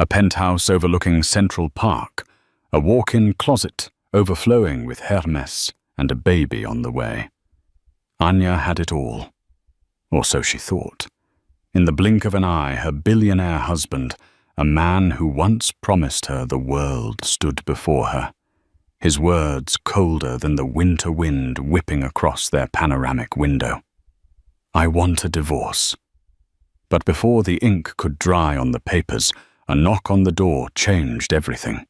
A penthouse overlooking Central Park, a walk-in closet overflowing with Hermes, and a baby on the way. Anya had it all. Or so she thought. In the blink of an eye, her billionaire husband, a man who once promised her the world, stood before her, his words colder than the winter wind whipping across their panoramic window. "I want a divorce." But before the ink could dry on the papers, a knock on the door changed everything.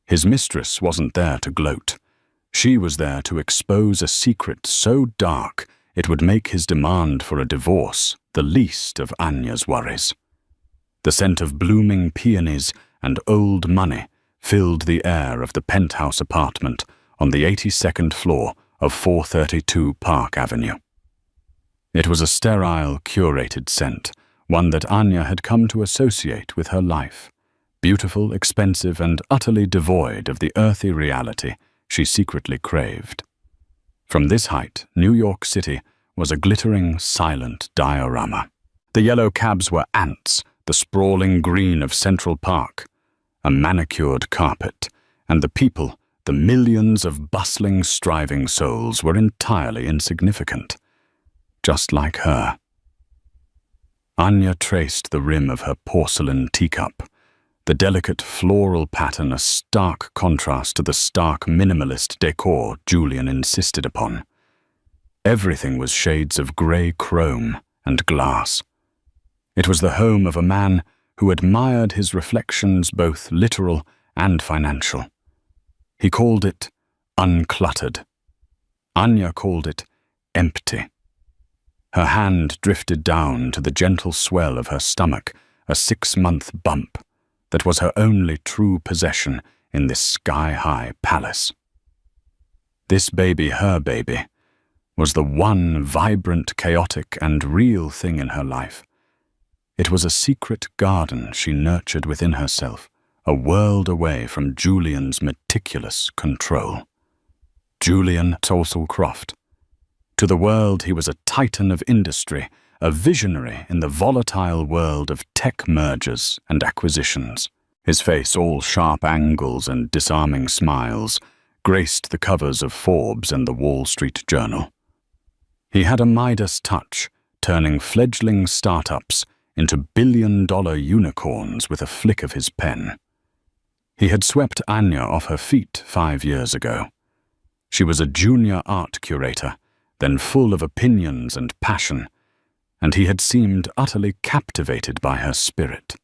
His mistress wasn't there to gloat. She was there to expose a secret so dark it would make his demand for a divorce the least of Anya's worries. The scent of blooming peonies and old money filled the air of the penthouse apartment on the 82nd floor of 432 Park Avenue. It was a sterile, curated scent, one that Anya had come to associate with her life, beautiful, expensive, and utterly devoid of the earthy reality she secretly craved. From this height, New York City was a glittering, silent diorama. The yellow cabs were ants, the sprawling green of Central Park, a manicured carpet, and the people, the millions of bustling, striving souls, were entirely insignificant, just like her. Anya traced the rim of her porcelain teacup, the delicate floral pattern a stark contrast to the stark minimalist decor Julian insisted upon. Everything was shades of grey chrome and glass. It was the home of a man who admired his reflections, both literal and financial. He called it uncluttered. Anya called it empty. Her hand drifted down to the gentle swell of her stomach, a 6-month bump that was her only true possession in this sky-high palace. This baby, her baby, was the one vibrant, chaotic, and real thing in her life. It was a secret garden she nurtured within herself, a world away from Julian's meticulous control. Julian Croft. To the world, he was a titan of industry, a visionary in the volatile world of tech mergers and acquisitions. His face, all sharp angles and disarming smiles, graced the covers of Forbes and the Wall Street Journal. He had a Midas touch, turning fledgling startups into billion-dollar unicorns with a flick of his pen. He had swept Anya off her feet 5 years ago. She was a junior art curator, then full of opinions and passion, and he had seemed utterly captivated by her spirit.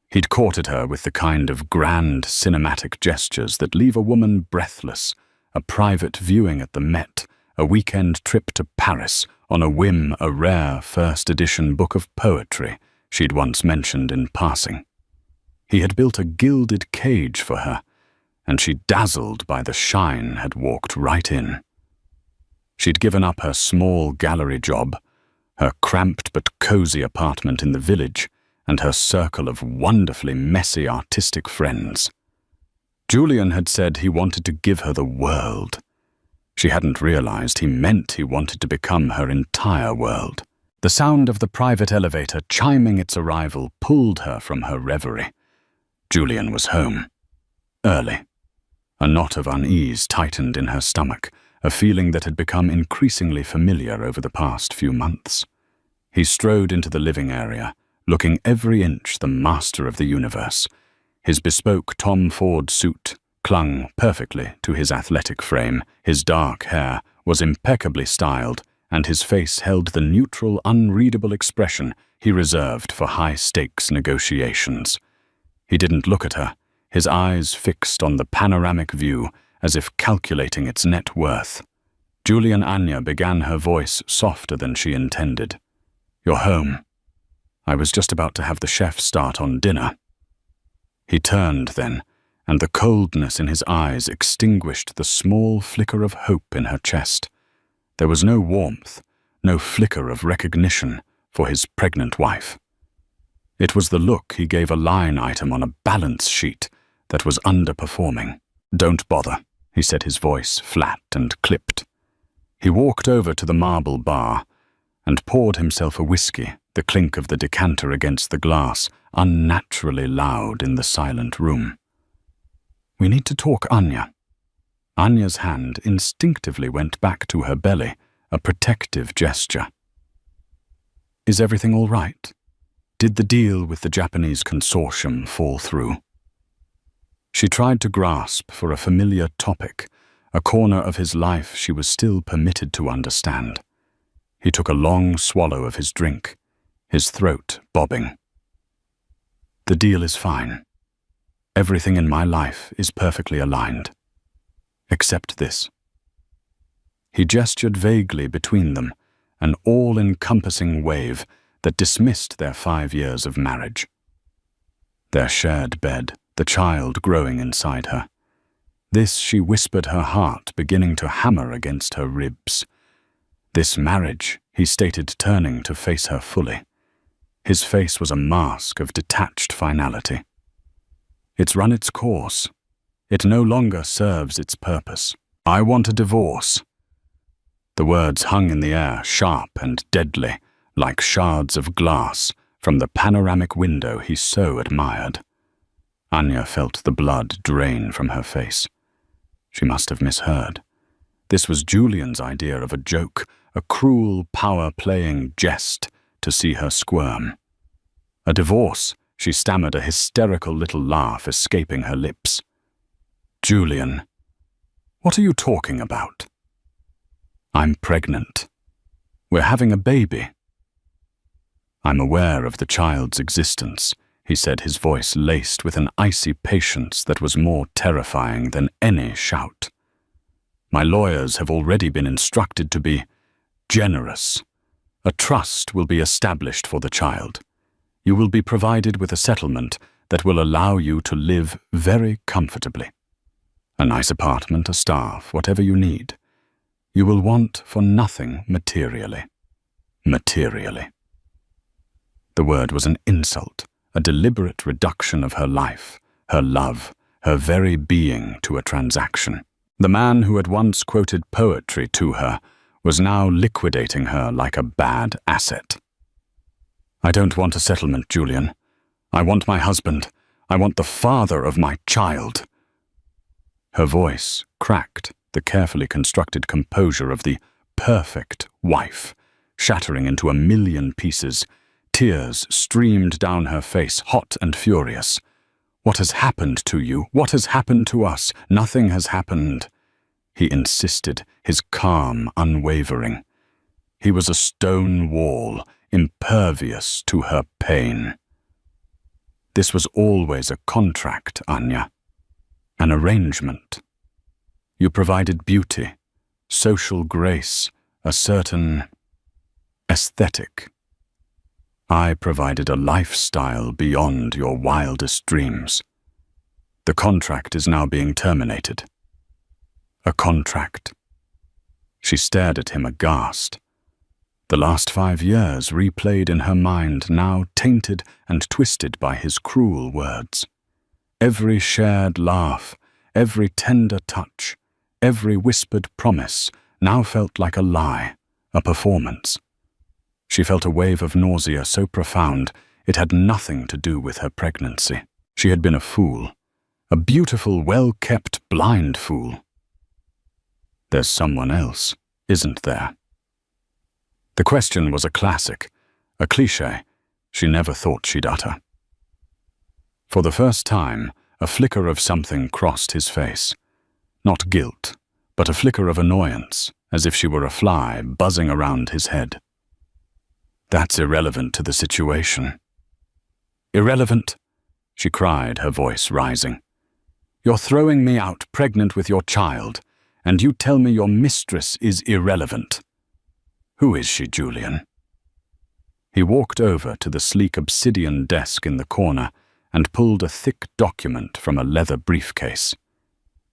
He'd courted her with the kind of grand cinematic gestures that leave a woman breathless, a private viewing at the Met, a weekend trip to Paris, on a whim a rare first-edition book of poetry she'd once mentioned in passing. He had built a gilded cage for her, and she, dazzled by the shine, had walked right in. She'd given up her small gallery job, her cramped but cozy apartment in the village, and her circle of wonderfully messy artistic friends. Julian had said he wanted to give her the world. She hadn't realized he meant he wanted to become her entire world. The sound of the private elevator chiming its arrival pulled her from her reverie. Julian was home. Early. A knot of unease tightened in her stomach, a feeling that had become increasingly familiar over the past few months. He strode into the living area, looking every inch the master of the universe. His bespoke Tom Ford suit clung perfectly to his athletic frame, his dark hair was impeccably styled, and his face held the neutral, unreadable expression he reserved for high-stakes negotiations. He didn't look at her, his eyes fixed on the panoramic view, as if calculating its net worth. Julian Anya began, her voice softer than she intended. "You're home. I was just about to have the chef start on dinner." He turned then, and the coldness in his eyes extinguished the small flicker of hope in her chest. There was no warmth, no flicker of recognition for his pregnant wife. It was the look he gave a line item on a balance sheet that was underperforming. "Don't bother," he said, his voice flat and clipped. He walked over to the marble bar and poured himself a whiskey, the clink of the decanter against the glass unnaturally loud in the silent room. "We need to talk, Anya." Anya's hand instinctively went back to her belly, a protective gesture. "Is everything all right? Did the deal with the Japanese consortium fall through?" She tried to grasp for a familiar topic, a corner of his life she was still permitted to understand. He took a long swallow of his drink, his throat bobbing. "The deal is fine. Everything in my life is perfectly aligned. Except this." He gestured vaguely between them, an all-encompassing wave that dismissed their 5 years of marriage. Their shared bed, the child growing inside her. This, she whispered, her heart beginning to hammer against her ribs. This marriage, he stated, turning to face her fully. His face was a mask of detached finality. "It's run its course. It no longer serves its purpose. I want a divorce." The words hung in the air, sharp and deadly, like shards of glass from the panoramic window he so admired. Anya felt the blood drain from her face. She must have misheard. This was Julian's idea of a joke, a cruel, power-playing jest to see her squirm. "A divorce," she stammered, a hysterical little laugh escaping her lips. "Julian, what are you talking about?" "I'm pregnant. We're having a baby." "I'm aware of the child's existence," he said, his voice laced with an icy patience that was more terrifying than any shout. "My lawyers have already been instructed to be generous. A trust will be established for the child. You will be provided with a settlement that will allow you to live very comfortably. A nice apartment, a staff, whatever you need. You will want for nothing materially." Materially. The word was an insult, a deliberate reduction of her life, her love, her very being to a transaction. The man who had once quoted poetry to her was now liquidating her like a bad asset. "I don't want a settlement, Julian. I want my husband. I want the father of my child." Her voice cracked, the carefully constructed composure of the perfect wife, shattering into a million pieces. Tears streamed down her face, hot and furious. "What has happened to you? What has happened to us? Nothing has happened," he insisted, his calm unwavering. He was a stone wall, impervious to her pain. "This was always a contract, Anya. An arrangement. You provided beauty, social grace, a certain aesthetic. I provided a lifestyle beyond your wildest dreams. The contract is now being terminated." "A contract?" She stared at him aghast. The last 5 years replayed in her mind, now tainted and twisted by his cruel words. Every shared laugh, every tender touch, every whispered promise now felt like a lie, a performance. She felt a wave of nausea so profound it had nothing to do with her pregnancy. She had been a fool, a beautiful, well-kept, blind fool. "There's someone else, isn't there?" The question was a classic, a cliché she never thought she'd utter. For the first time, a flicker of something crossed his face. Not guilt, but a flicker of annoyance, as if she were a fly buzzing around his head. "That's irrelevant to the situation." "Irrelevant?" she cried, her voice rising. "You're throwing me out pregnant with your child, and you tell me your mistress is irrelevant. Who is she, Julian?" He walked over to the sleek obsidian desk in the corner and pulled a thick document from a leather briefcase.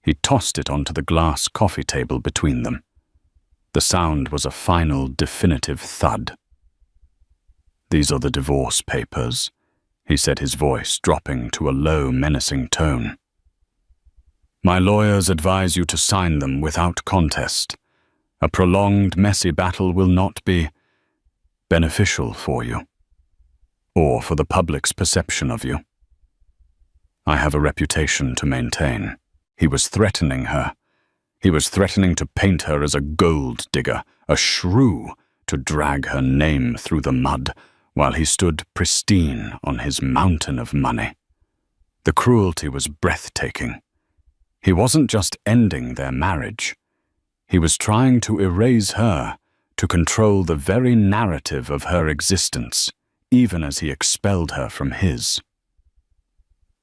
He tossed it onto the glass coffee table between them. The sound was a final, definitive thud. "These are the divorce papers," he said, his voice dropping to a low, menacing tone. "My lawyers advise you to sign them without contest. A prolonged, messy battle will not be beneficial for you. or for the public's perception of you. I have a reputation to maintain. He was threatening her. He was threatening to paint her as a gold digger, a shrew, to drag her name through the mud, while he stood pristine on his mountain of money. The cruelty was breathtaking. He wasn't just ending their marriage. He was trying to erase her, to control the very narrative of her existence, even as he expelled her from his.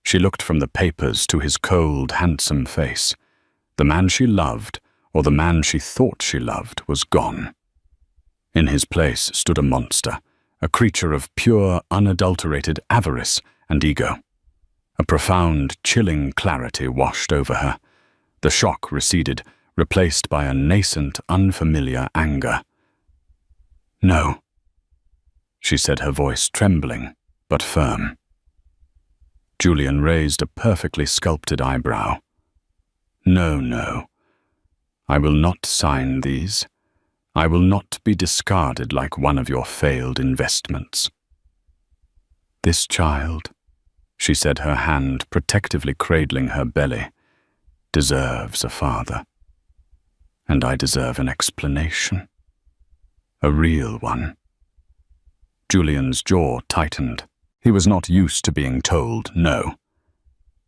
She looked from the papers to his cold, handsome face. The man she loved, or the man she thought she loved, was gone. In his place stood a monster, a creature of pure, unadulterated avarice and ego. A profound, chilling clarity washed over her. The shock receded, replaced by a nascent, unfamiliar anger. "No," she said, her voice trembling, but firm. Julian raised a perfectly sculpted eyebrow. "No, no. I will not sign these. I will not be discarded like one of your failed investments." "This child," she said, her hand protectively cradling her belly, "deserves a father. And I deserve an explanation. A real one." Julian's jaw tightened. He was not used to being told no.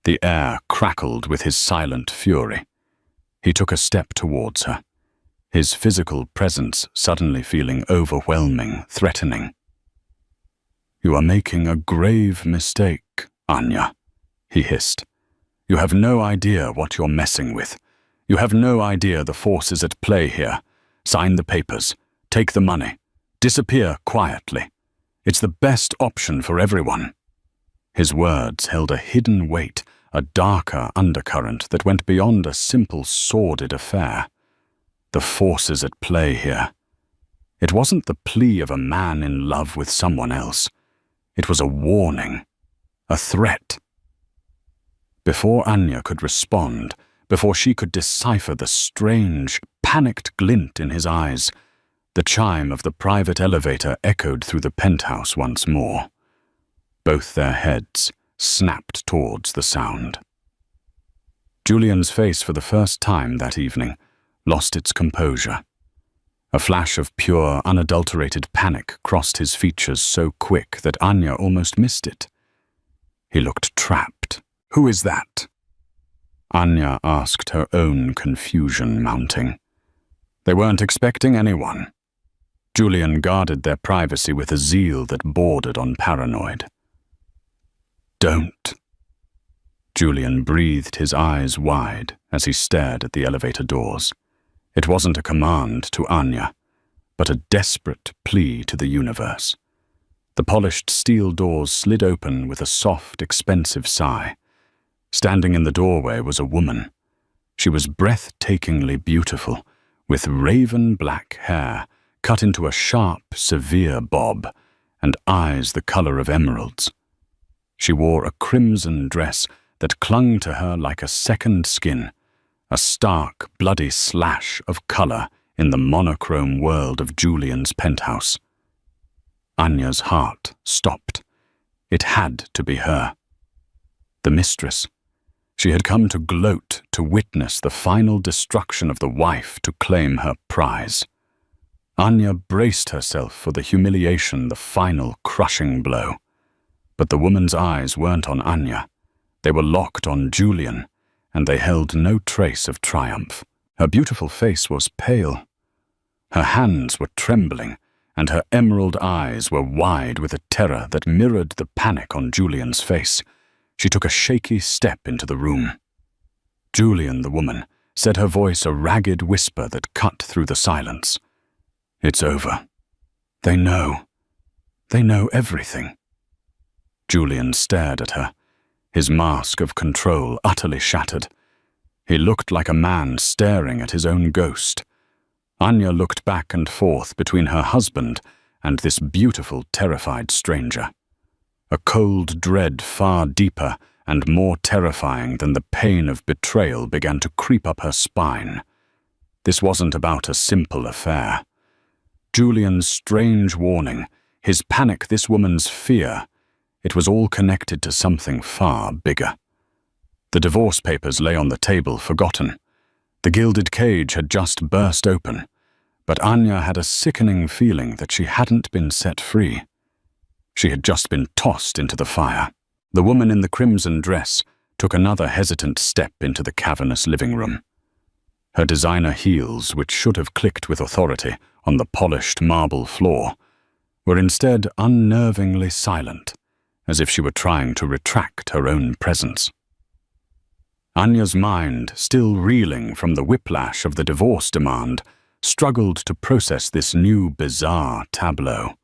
The air crackled with his silent fury. He took a step towards her, his physical presence suddenly feeling overwhelming, threatening. "You are making a grave mistake, Anya," he hissed. "You have no idea what you're messing with. You have no idea the forces at play here. Sign the papers. Take the money. Disappear quietly. It's the best option for everyone." His words held a hidden weight, a darker undercurrent that went beyond a simple sordid affair. The forces at play here. It wasn't the plea of a man in love with someone else. It was a warning, a threat. Before Anya could respond, before she could decipher the strange, panicked glint in his eyes, the chime of the private elevator echoed through the penthouse once more. Both their heads snapped towards the sound. Julian's face for the first time that evening lost its composure. A flash of pure, unadulterated panic crossed his features so quick that Anya almost missed it. He looked trapped. "Who is that?" Anya asked, her own confusion mounting. They weren't expecting anyone. Julian guarded their privacy with a zeal that bordered on paranoid. "Don't." Julian breathed his eyes wide as he stared at the elevator doors. It wasn't a command to Anya, but a desperate plea to the universe. The polished steel doors slid open with a soft, expensive sigh. Standing in the doorway was a woman. She was breathtakingly beautiful, with raven black hair cut into a sharp, severe bob, and eyes the color of emeralds. She wore a crimson dress that clung to her like a second skin, a stark, bloody slash of color in the monochrome world of Julian's penthouse. Anya's heart stopped. It had to be her. The mistress. She had come to gloat, to witness the final destruction of the wife to claim her prize. Anya braced herself for the humiliation, the final crushing blow. But the woman's eyes weren't on Anya. They were locked on Julian, and they held no trace of triumph. Her beautiful face was pale. Her hands were trembling, and her emerald eyes were wide with a terror that mirrored the panic on Julian's face. She took a shaky step into the room. "Julian," the woman, said, her voice a ragged whisper that cut through the silence. "It's over. They know. They know everything." Julian stared at her, his mask of control utterly shattered. He looked like a man staring at his own ghost. Anya looked back and forth between her husband and this beautiful, terrified stranger. A cold dread far deeper and more terrifying than the pain of betrayal began to creep up her spine. This wasn't about a simple affair. Julian's strange warning, his panic, this woman's fear, it was all connected to something far bigger. The divorce papers lay on the table, forgotten. The gilded cage had just burst open, but Anya had a sickening feeling that she hadn't been set free. She had just been tossed into the fire. The woman in the crimson dress took another hesitant step into the cavernous living room. Her designer heels, which should have clicked with authority on the polished marble floor, were instead unnervingly silent, as if she were trying to retract her own presence. Anya's mind, still reeling from the whiplash of the divorce demand, struggled to process this new bizarre tableau.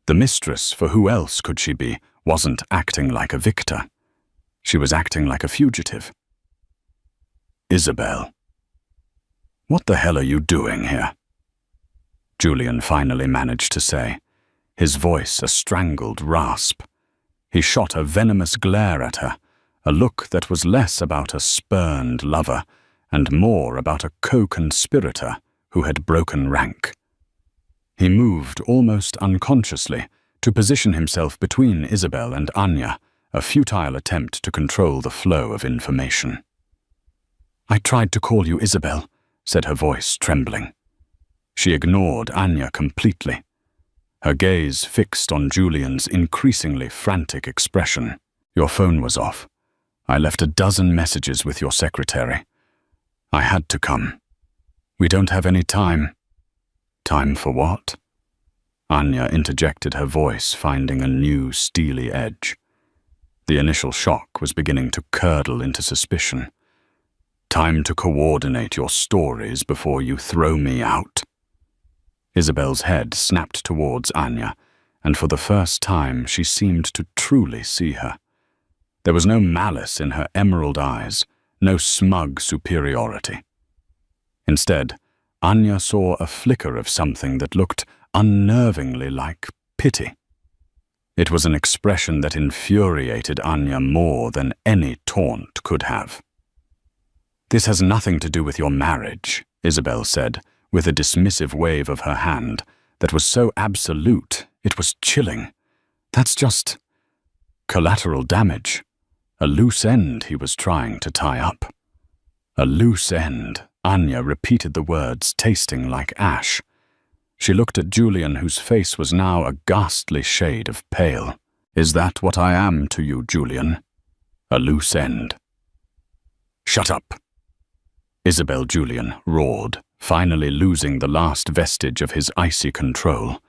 The mistress, for who else could she be, wasn't acting like a victor. She was acting like a fugitive. Isabel. "What the hell are you doing here?" Julian finally managed to say, his voice a strangled rasp. He shot a venomous glare at her, a look that was less about a spurned lover and more about a co-conspirator who had broken rank. He moved almost unconsciously to position himself between Isabel and Anya, a futile attempt to control the flow of information. "I tried to call you Isabel," said her voice, trembling. She ignored Anya completely, her gaze fixed on Julian's increasingly frantic expression. "Your phone was off. I left a dozen messages with your secretary. I had to come. We don't have any time." "Time for what?" Anya interjected, her voice finding a new steely edge. The initial shock was beginning to curdle into suspicion. "Time to coordinate your stories before you throw me out." Isabel's head snapped towards Anya, and for the first time she seemed to truly see her. There was no malice in her emerald eyes, no smug superiority. Instead, Anya saw a flicker of something that looked unnervingly like pity. It was an expression that infuriated Anya more than any taunt could have. "This has nothing to do with your marriage," Isabel said, with a dismissive wave of her hand that was so absolute it was chilling. "That's just collateral damage. A loose end he was trying to tie up." "A loose end," Anya repeated the words, tasting like ash. She looked at Julian, whose face was now a ghastly shade of pale. "Is that what I am to you, Julian? A loose end?" "Shut up!" Isabel Julian roared, finally losing the last vestige of his icy control.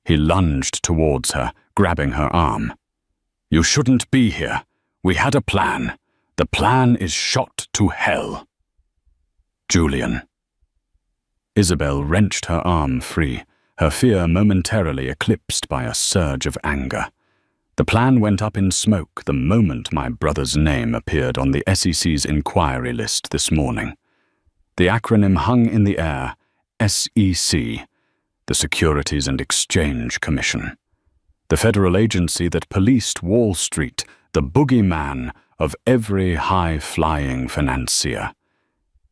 He lunged towards her, grabbing her arm. "You shouldn't be here. We had a plan. The plan is shot to hell." "Julian." Isabel wrenched her arm free, her fear momentarily eclipsed by a surge of anger. "The plan went up in smoke the moment my brother's name appeared on the SEC's inquiry list this morning. The acronym hung in the air, SEC, the Securities and Exchange Commission. The federal agency that policed Wall Street, the boogeyman of every high-flying financier.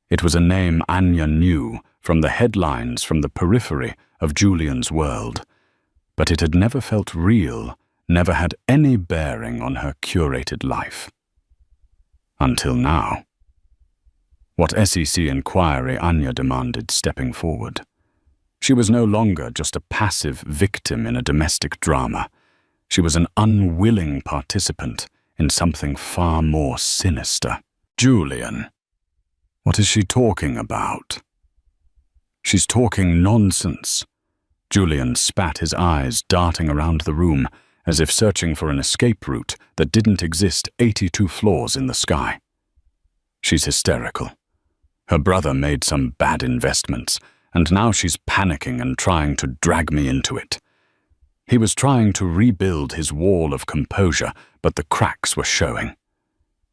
It was a name Anya knew from the headlines from the periphery of Julian's world, but it had never felt real, never had any bearing on her curated life. Until now. What SEC inquiry Anya demanded, stepping forward. She was no longer just a passive victim in a domestic drama. She was an unwilling participant in something far more sinister. "Julian, what is she talking about?" "She's talking nonsense." Julian spat, his eyes darting around the room as if searching for an escape route that didn't exist 82 floors in the sky. "She's hysterical. Her brother made some bad investments, and now she's panicking and trying to drag me into it. He was trying to rebuild his wall of composure, but the cracks were showing.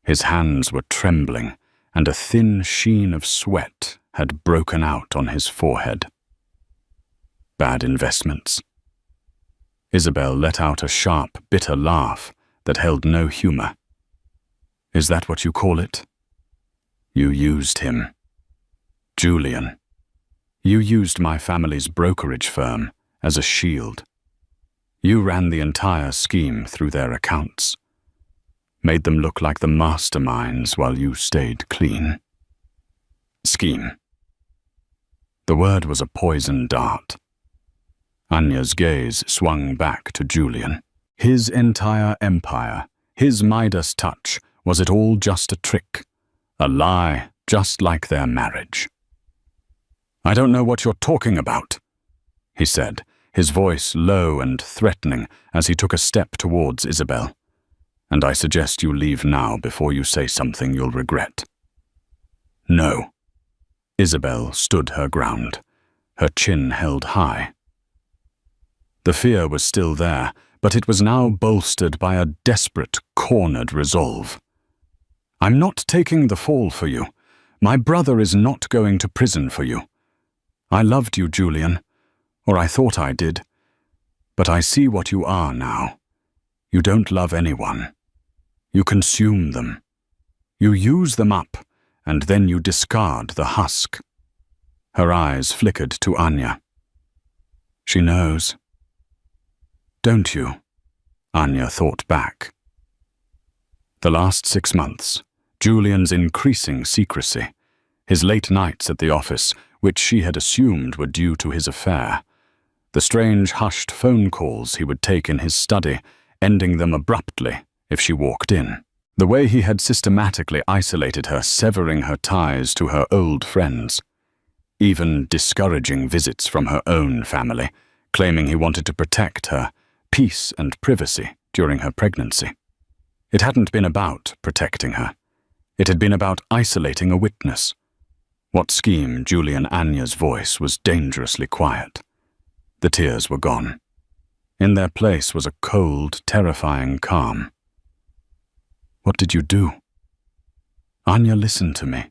His hands were trembling, and a thin sheen of sweat had broken out on his forehead. Bad investments." Isabel let out a sharp, bitter laugh that held no humor. "Is that what you call it? You used him. Julian, you used my family's brokerage firm as a shield. You ran the entire scheme through their accounts. Made them look like the masterminds while you stayed clean. Scheme. The word was a poison dart. Anya's gaze swung back to Julian. His entire empire, his Midas touch, was it all just a trick? A lie, just like their marriage. I don't know what you're talking about, he said, his voice low and threatening as he took a step towards Isabel. And I suggest you leave now before you say something you'll regret. No. Isabel stood her ground, her chin held high. The fear was still there, but it was now bolstered by a desperate, cornered resolve. I'm not taking the fall for you. My brother is not going to prison for you. I loved you, Julian, or I thought I did. But I see what you are now. You don't love anyone. You consume them. You use them up, and then you discard the husk. Her eyes flickered to Anya. She knows. Don't you? Anya thought back. The last 6 months, Julian's increasing secrecy, his late nights at the office, which she had assumed were due to his affair, the strange hushed phone calls he would take in his study, ending them abruptly if she walked in, the way he had systematically isolated her, severing her ties to her old friends, even discouraging visits from her own family, claiming he wanted to protect her peace and privacy during her pregnancy. It hadn't been about protecting her. It had been about isolating a witness. What scheme, Julian Anya's voice was dangerously quiet. The tears were gone. In their place was a cold, terrifying calm. What did you do? Anya, listen to me,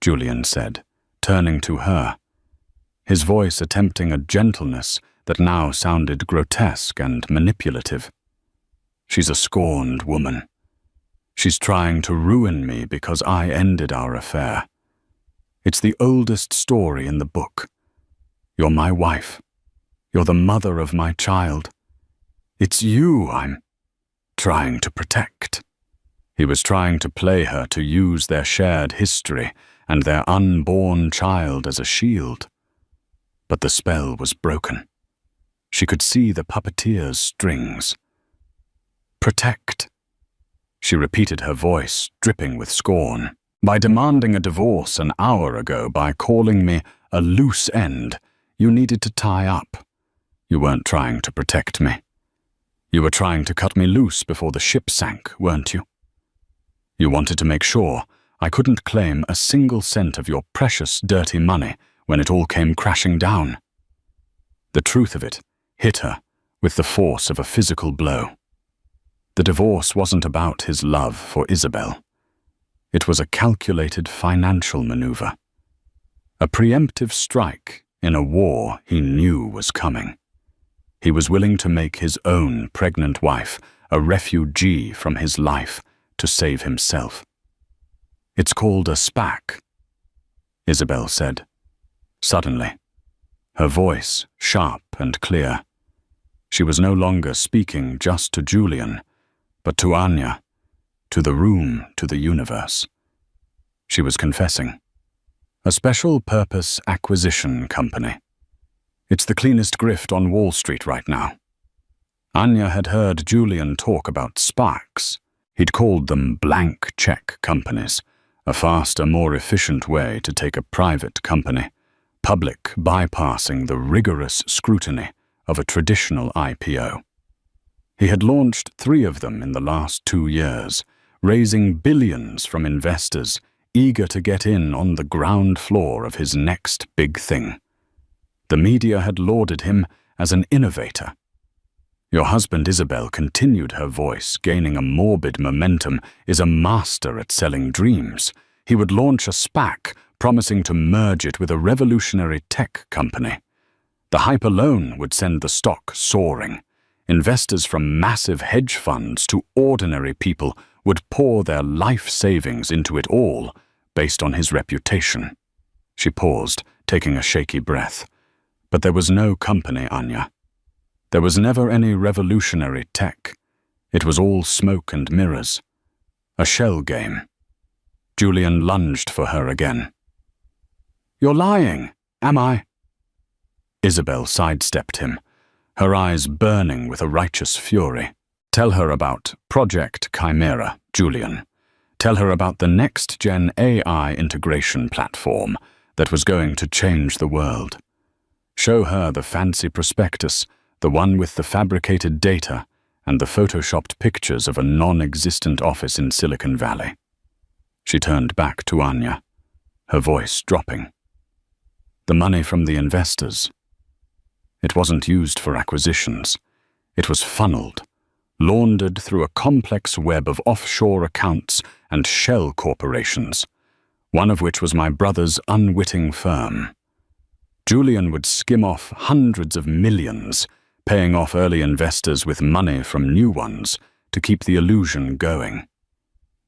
Julian said, turning to her, his voice attempting a gentleness that now sounded grotesque and manipulative. She's a scorned woman. She's trying to ruin me because I ended our affair. It's the oldest story in the book. You're my wife. You're the mother of my child. It's you I'm trying to protect. He was trying to play her to use their shared history and their unborn child as a shield. But the spell was broken. She could see the puppeteer's strings. Protect. She repeated, her voice dripping with scorn. By demanding a divorce an hour ago, by calling me a loose end, you needed to tie up. You weren't trying to protect me. You were trying to cut me loose before the ship sank, weren't you? You wanted to make sure I couldn't claim a single cent of your precious, dirty money when it all came crashing down. The truth of it hit her with the force of a physical blow. The divorce wasn't about his love for Isabel. It was a calculated financial maneuver. A preemptive strike in a war he knew was coming. He was willing to make his own pregnant wife a refugee from his life to save himself. It's called a SPAC, Isabel said. Suddenly, her voice sharp and clear. She was no longer speaking just to Julian, but to Anya, to the room, to the universe. She was confessing. A special purpose acquisition company. It's the cleanest grift on Wall Street right now. Anya had heard Julian talk about SPACs. He'd called them blank check companies, a faster, more efficient way to take a private company, public bypassing the rigorous scrutiny of a traditional IPO. He had launched 3 of them in the last 2 years, raising billions from investors eager to get in on the ground floor of his next big thing. The media had lauded him as an innovator. Your husband, Isabel, continued, her voice gaining a morbid momentum, is a master at selling dreams. He would launch a SPAC, promising to merge it with a revolutionary tech company. The hype alone would send the stock soaring. Investors from massive hedge funds to ordinary people would pour their life savings into it all, based on his reputation. She paused, taking a shaky breath. But there was no company, Anya. There was never any revolutionary tech. It was all smoke and mirrors. A shell game. Julian lunged for her again. "You're lying, am I?" Isabel sidestepped him, her eyes burning with a righteous fury. "Tell her about Project Chimera, Julian. Tell her about the next-gen AI integration platform that was going to change the world. Show her the fancy prospectus, the one with the fabricated data and the photoshopped pictures of a non-existent office in Silicon Valley." She turned back to Anya, her voice dropping. "The money from the investors. It wasn't used for acquisitions. It was funneled, laundered through a complex web of offshore accounts and shell corporations, one of which was my brother's unwitting firm. Julian would skim off hundreds of millions, paying off early investors with money from new ones to keep the illusion going.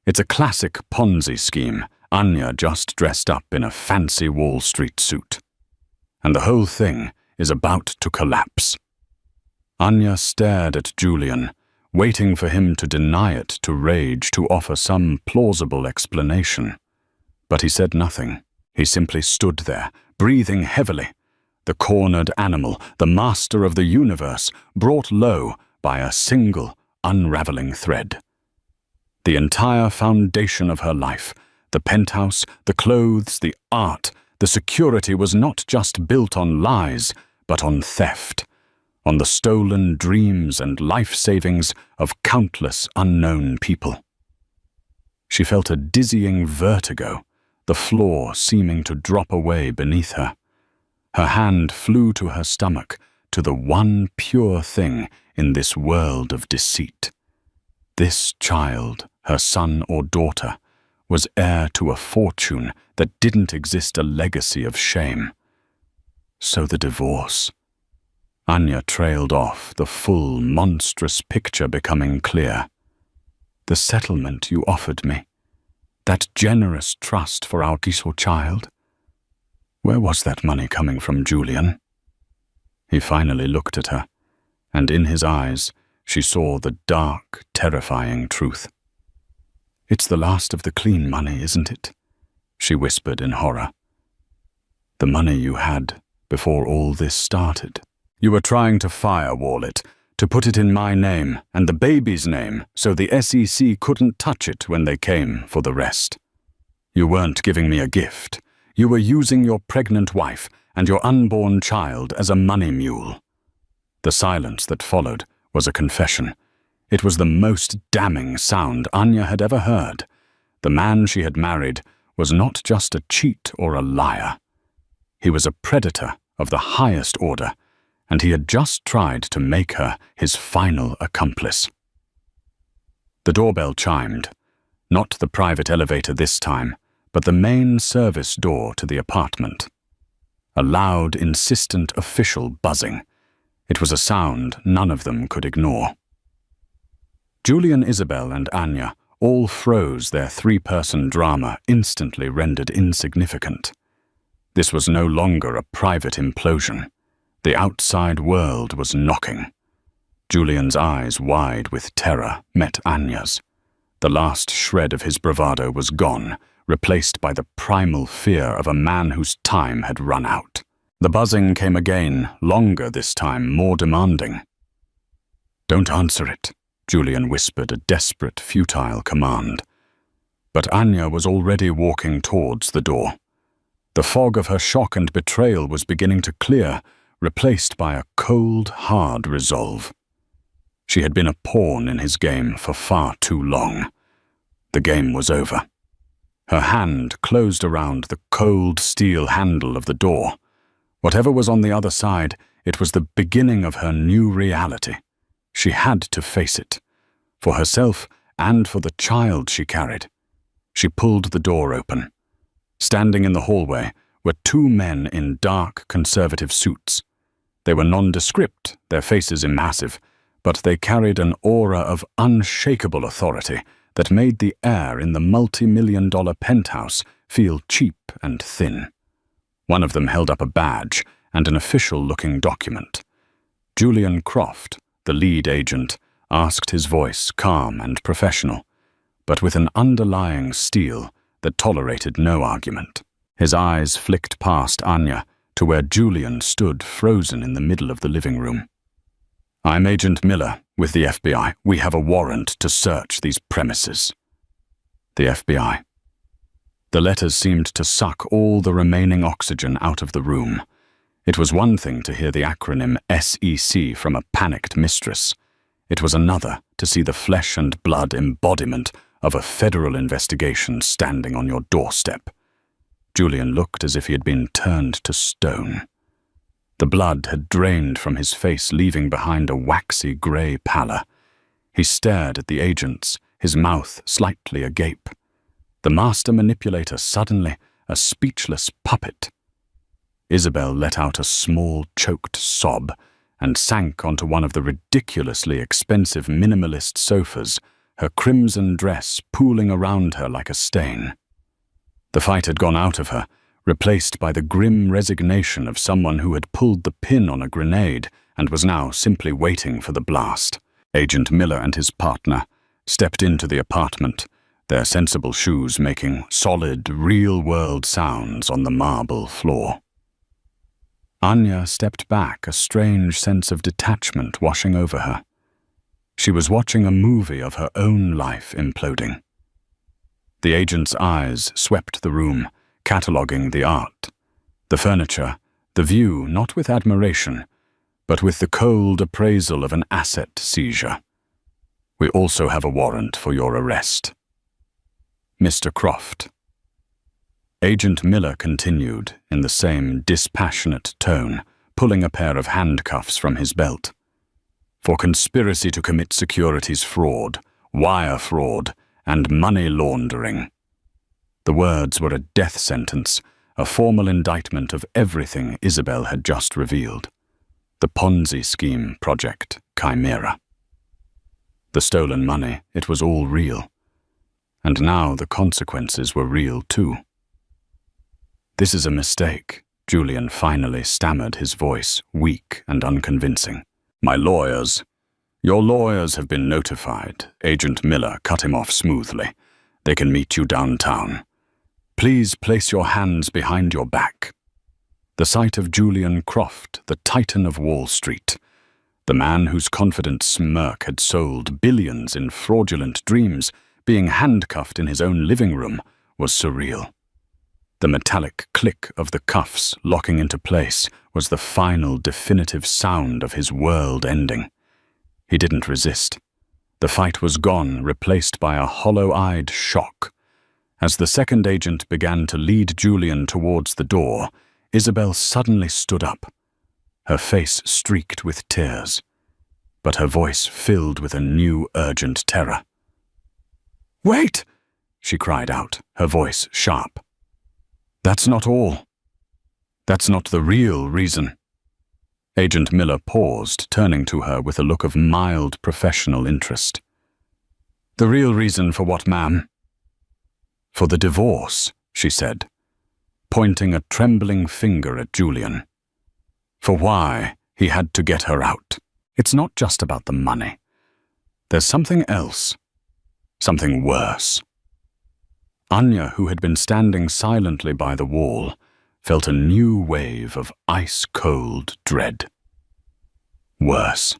It's a classic Ponzi scheme, Anya just dressed up in a fancy Wall Street suit. And the whole thing is about to collapse." Anya stared at Julian, waiting for him to deny it, to rage, to offer some plausible explanation. But he said nothing. He simply stood there, breathing heavily, the cornered animal, the master of the universe, brought low by a single unraveling thread. The entire foundation of her life, the penthouse, the clothes, the art, the security was not just built on lies, but on theft, on the stolen dreams and life savings of countless unknown people. She felt a dizzying vertigo, the floor seeming to drop away beneath her. Her hand flew to her stomach, to the one pure thing in this world of deceit. This child, her son or daughter, was heir to a fortune that didn't exist, a legacy of shame. So the divorce. Anya trailed off, the full, monstrous picture becoming clear. The settlement you offered me, that generous trust for our little child. Where was that money coming from, Julian? He finally looked at her, and in his eyes she saw the dark, terrifying truth. "It's the last of the clean money, isn't it?" she whispered in horror. "The money you had before all this started. You were trying to firewall it, to put it in my name and the baby's name so the SEC couldn't touch it when they came for the rest. You weren't giving me a gift. You were using your pregnant wife and your unborn child as a money mule." The silence that followed was a confession. It was the most damning sound Anya had ever heard. The man she had married was not just a cheat or a liar. He was a predator of the highest order, and he had just tried to make her his final accomplice. The doorbell chimed, not the private elevator this time, but the main service door to the apartment. A loud, insistent official buzzing. It was a sound none of them could ignore. Julian, Isabel, and Anya all froze, their three-person drama instantly rendered insignificant. This was no longer a private implosion. The outside world was knocking. Julian's eyes, wide with terror, met Anya's. The last shred of his bravado was gone, replaced by the primal fear of a man whose time had run out. The buzzing came again, longer this time, more demanding. "Don't answer it," Julian whispered, a desperate, futile command. But Anya was already walking towards the door. The fog of her shock and betrayal was beginning to clear, replaced by a cold, hard resolve. She had been a pawn in his game for far too long. The game was over. Her hand closed around the cold steel handle of the door. Whatever was on the other side, it was the beginning of her new reality. She had to face it, for herself and for the child she carried. She pulled the door open. Standing in the hallway were two men in dark, conservative suits. They were nondescript, their faces impassive, but they carried an aura of unshakable authority that made the air in the multi-million-dollar penthouse feel cheap and thin. One of them held up a badge and an official-looking document. Julian Croft, the lead agent, asked, his voice calm and professional, but with an underlying steel that tolerated no argument. His eyes flicked past Anya to where Julian stood frozen in the middle of the living room. "I'm Agent Miller with the FBI. We have a warrant to search these premises." The FBI. The letters seemed to suck all the remaining oxygen out of the room. It was one thing to hear the acronym SEC from a panicked Mistress. It was another to see the flesh and blood embodiment of a federal investigation standing on your doorstep. Julian looked as if he had been turned to stone. The blood had drained from his face, leaving behind a waxy grey pallor. He stared at the agents, his mouth slightly agape. The master manipulator suddenly a speechless puppet. Isabel let out a small, choked sob and sank onto one of the ridiculously expensive minimalist sofas, her crimson dress pooling around her like a stain. The fight had gone out of her, replaced by the grim resignation of someone who had pulled the pin on a grenade and was now simply waiting for the blast. Agent Miller and his partner stepped into the apartment, their sensible shoes making solid, real-world sounds on the marble floor. Anya stepped back, a strange sense of detachment washing over her. She was watching a movie of her own life imploding. The agent's eyes swept the room, cataloguing the art, the furniture, the view, not with admiration, but with the cold appraisal of an asset seizure. "We also have a warrant for your arrest. Mr. Croft." Agent Miller continued in the same dispassionate tone, pulling a pair of handcuffs from his belt. "For conspiracy to commit securities fraud, wire fraud, and money laundering." The words were a death sentence, a formal indictment of everything Isabel had just revealed. The Ponzi scheme project, Chimera. The stolen money, it was all real. And now the consequences were real too. "This is a mistake," Julian finally stammered, his voice weak and unconvincing. "My lawyers." "Your lawyers have been notified," Agent Miller cut him off smoothly. "They can meet you downtown. Please place your hands behind your back." The sight of Julian Croft, the titan of Wall Street, the man whose confident smirk had sold billions in fraudulent dreams, being handcuffed in his own living room, was surreal. The metallic click of the cuffs locking into place was the final definitive sound of his world ending. He didn't resist. The fight was gone, replaced by a hollow-eyed shock. As the second agent began to lead Julian towards the door, Isabel suddenly stood up, her face streaked with tears, but her voice filled with a new urgent terror. "Wait!" she cried out, her voice sharp. "That's not all. That's not the real reason." Agent Miller paused, turning to her with a look of mild professional interest. "The real reason for what, ma'am?" "For the divorce," she said, pointing a trembling finger at Julian. "For why he had to get her out. It's not just about the money. There's something else. Something worse." Anya, who had been standing silently by the wall, felt a new wave of ice-cold dread. Worse.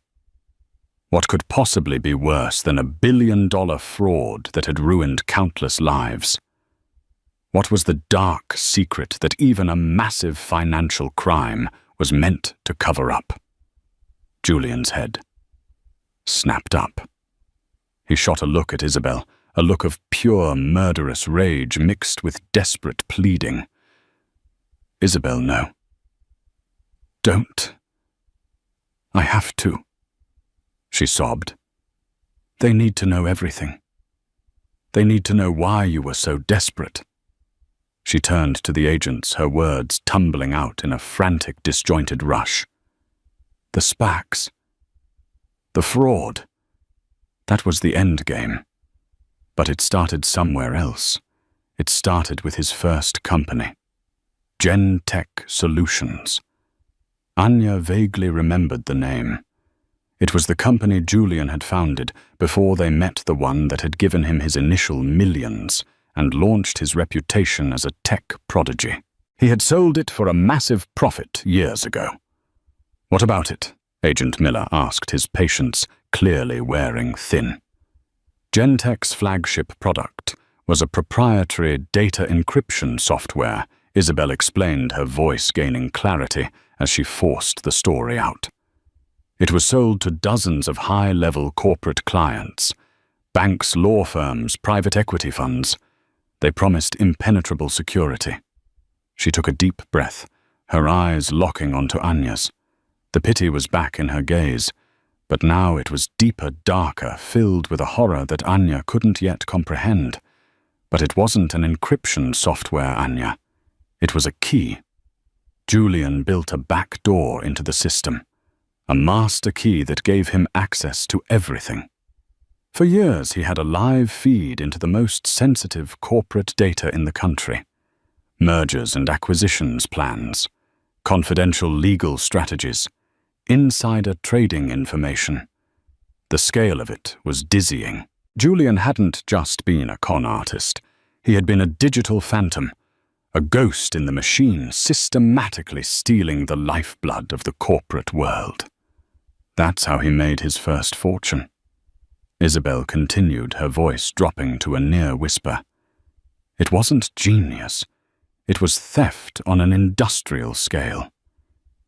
What could possibly be worse than a billion-dollar fraud that had ruined countless lives? What was the dark secret that even a massive financial crime was meant to cover up? Julian's head snapped up. He shot a look at Isabel, a look of pure murderous rage mixed with desperate pleading. "Isabel, no. Don't. I have to," she sobbed. "They need to know everything. They need to know why you were so desperate." She turned to the agents, her words tumbling out in a frantic, disjointed rush. "The SPACs. The fraud. That was the end game. But it started somewhere else. It started with his first company. Gen Tech Solutions." Anya vaguely remembered the name. It was the company Julian had founded before they met the one that had given him his initial millions and launched his reputation as a tech prodigy. He had sold it for a massive profit years ago. "What about it?" Agent Miller asked, his patience clearly wearing thin. Gentek's flagship product was a proprietary data encryption software, Isabel explained, her voice gaining clarity as she forced the story out. It was sold to dozens of high-level corporate clients, banks, law firms, private equity funds. They promised impenetrable security. She took a deep breath, her eyes locking onto Anya's. The pity was back in her gaze, but now it was deeper, darker, filled with a horror that Anya couldn't yet comprehend. But it wasn't an encryption software, Anya. It was a key. Julian built a back door into the system, a master key that gave him access to everything. For years he had a live feed into the most sensitive corporate data in the country. Mergers and acquisitions plans, confidential legal strategies, insider trading information. The scale of it was dizzying. Julian hadn't just been a con artist. He had been a digital phantom, a ghost in the machine systematically stealing the lifeblood of the corporate world. That's how he made his first fortune. Isabel continued, her voice dropping to a near whisper. It wasn't genius. It was theft on an industrial scale.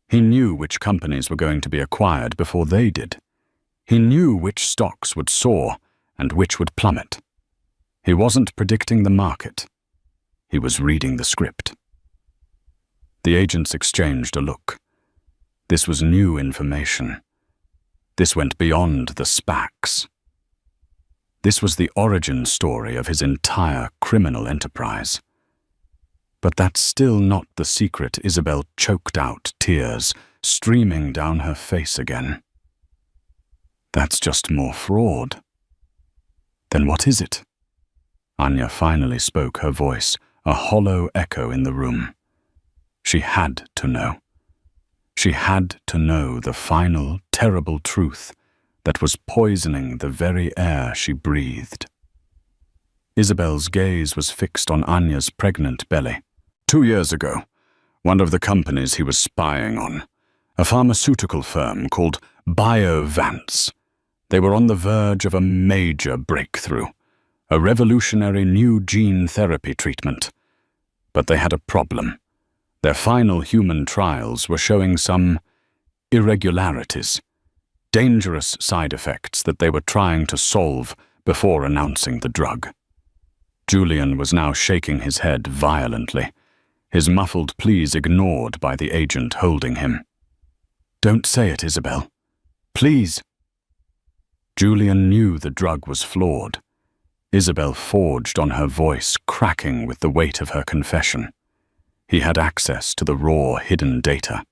He knew which companies were going to be acquired before they did. He knew which stocks would soar and which would plummet. He wasn't predicting the market. He was reading the script. The agents exchanged a look. This was new information. This went beyond the SPACs. This was the origin story of his entire criminal enterprise. But that's still not the secret. Isabel choked out, tears streaming down her face again. That's just more fraud. Then what is it? Anya finally spoke, her voice a hollow echo in the room. She had to know. She had to know the final, terrible truth that was poisoning the very air she breathed. Isabel's gaze was fixed on Anya's pregnant belly. 2 years ago, one of the companies he was spying on, a pharmaceutical firm called Biovance. They were on the verge of a major breakthrough, a revolutionary new gene therapy treatment. But they had a problem. Their final human trials were showing some irregularities, dangerous side effects that they were trying to solve before announcing the drug. Julian was now shaking his head violently, his muffled pleas ignored by the agent holding him. Don't say it, Isabel. Please. Julian knew the drug was flawed. Isabel forged on her voice, cracking with the weight of her confession. He had access to the raw, hidden data.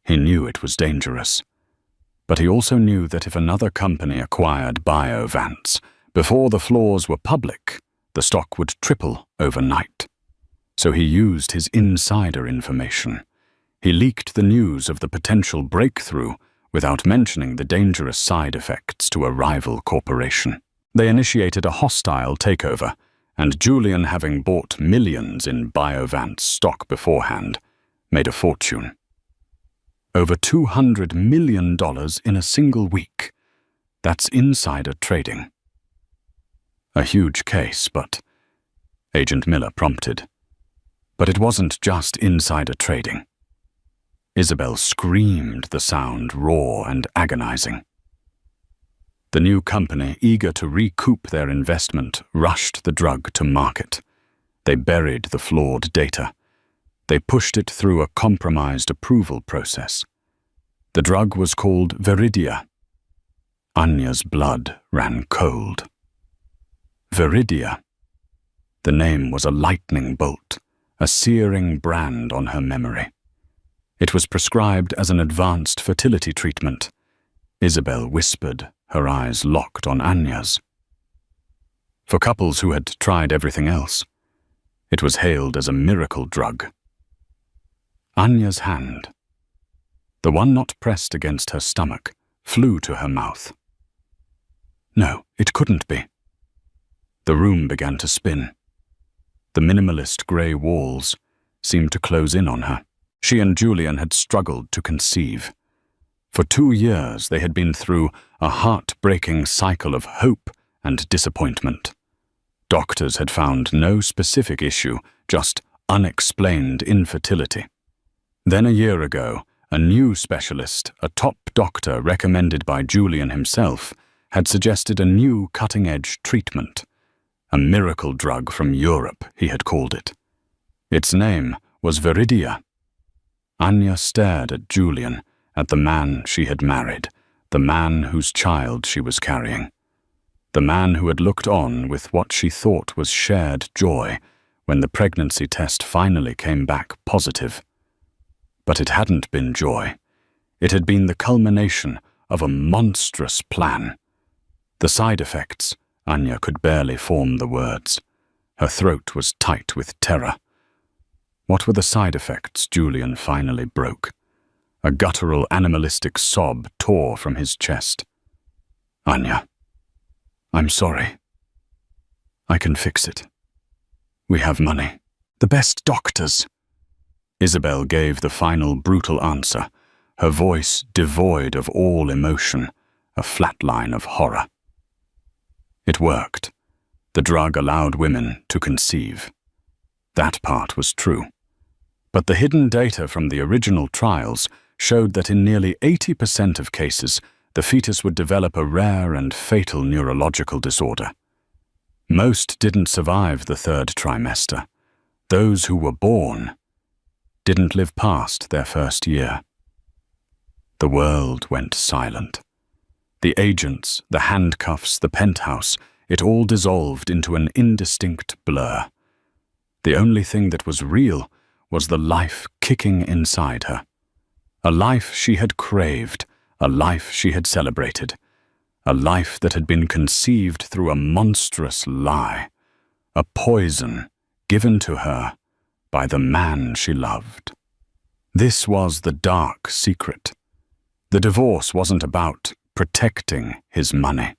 He knew it was dangerous. But he also knew that if another company acquired Biovance before the flaws were public, the stock would triple overnight. So he used his insider information. He leaked the news of the potential breakthrough without mentioning the dangerous side effects to a rival corporation. They initiated a hostile takeover, and Julian, having bought millions in Biovance stock beforehand, made a fortune. Over $200 million in a single week. That's insider trading. A huge case, but Agent Miller prompted. But it wasn't just insider trading. Isabel screamed, the sound raw and agonizing. The new company, eager to recoup their investment, rushed the drug to market. They buried the flawed data. They pushed it through a compromised approval process. The drug was called Viridia. Anya's blood ran cold. Viridia. The name was a lightning bolt, a searing brand on her memory. It was prescribed as an advanced fertility treatment. Isabel whispered, her eyes locked on Anya's. For couples who had tried everything else, it was hailed as a miracle drug. Anya's hand, the one not pressed against her stomach, flew to her mouth. No, it couldn't be. The room began to spin. The minimalist grey walls seemed to close in on her. She and Julian had struggled to conceive. For 2 years they had been through a heart-breaking cycle of hope and disappointment. Doctors had found no specific issue, just unexplained infertility. Then a year ago, a new specialist, a top doctor recommended by Julian himself, had suggested a new cutting-edge treatment. A miracle drug from Europe, he had called it. Its name was Viridia. Anya stared at Julian, at the man she had married, the man whose child she was carrying. The man who had looked on with what she thought was shared joy when the pregnancy test finally came back positive. But it hadn't been joy. It had been the culmination of a monstrous plan. The side effects, Anya could barely form the words. Her throat was tight with terror. What were the side effects? Julian finally broke. A guttural, animalistic sob tore from his chest. Anya, I'm sorry. I can fix it. We have money. The best doctors. Isabel gave the final brutal answer, her voice devoid of all emotion, a flat line of horror. It worked. The drug allowed women to conceive. That part was true. But the hidden data from the original trials showed that in nearly 80% of cases, the fetus would develop a rare and fatal neurological disorder. Most didn't survive the 3rd trimester. Those who were born didn't live past their 1st year. The world went silent. The agents, the handcuffs, the penthouse, it all dissolved into an indistinct blur. The only thing that was real was the life kicking inside her. A life she had craved, a life she had celebrated, a life that had been conceived through a monstrous lie, a poison given to her by the man she loved. This was the dark secret. The divorce wasn't about protecting his money.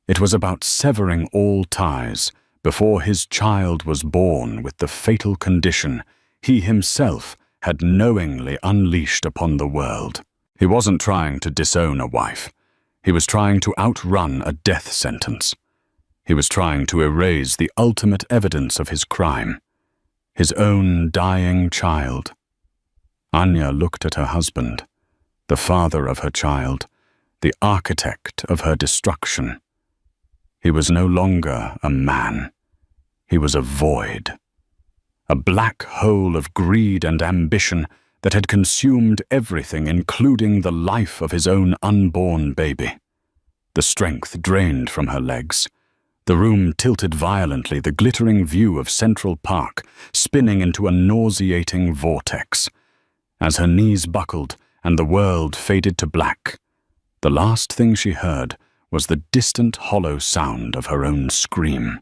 It was about severing all ties before his child was born with the fatal condition he himself had knowingly unleashed upon the world. He wasn't trying to disown a wife. He was trying to outrun a death sentence. He was trying to erase the ultimate evidence of his crime, his own dying child. Anya looked at her husband, the father of her child, the architect of her destruction. He was no longer a man. He was a void. A black hole of greed and ambition that had consumed everything, including the life of his own unborn baby. The strength drained from her legs. The room tilted violently, the glittering view of Central Park spinning into a nauseating vortex. As her knees buckled and the world faded to black, the last thing she heard was the distant hollow sound of her own scream.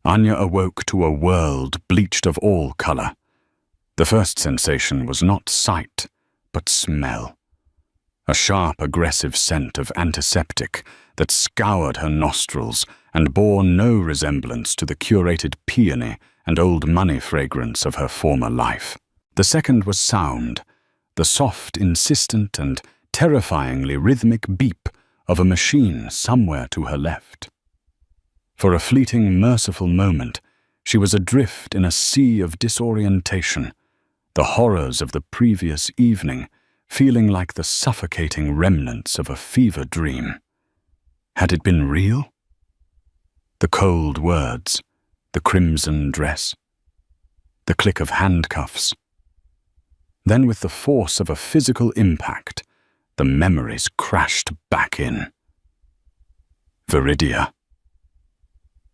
Anya awoke to a world bleached of all color. The first sensation was not sight, but smell. A sharp, aggressive scent of antiseptic that scoured her nostrils and bore no resemblance to the curated peony and old money fragrance of her former life. The second was sound, the soft, insistent, and terrifyingly rhythmic beep of a machine somewhere to her left. For a fleeting, merciful moment, she was adrift in a sea of disorientation, the horrors of the previous evening feeling like the suffocating remnants of a fever dream. Had it been real? The cold words, the crimson dress, the click of handcuffs. Then with the force of a physical impact, the memories crashed back in. Viridia.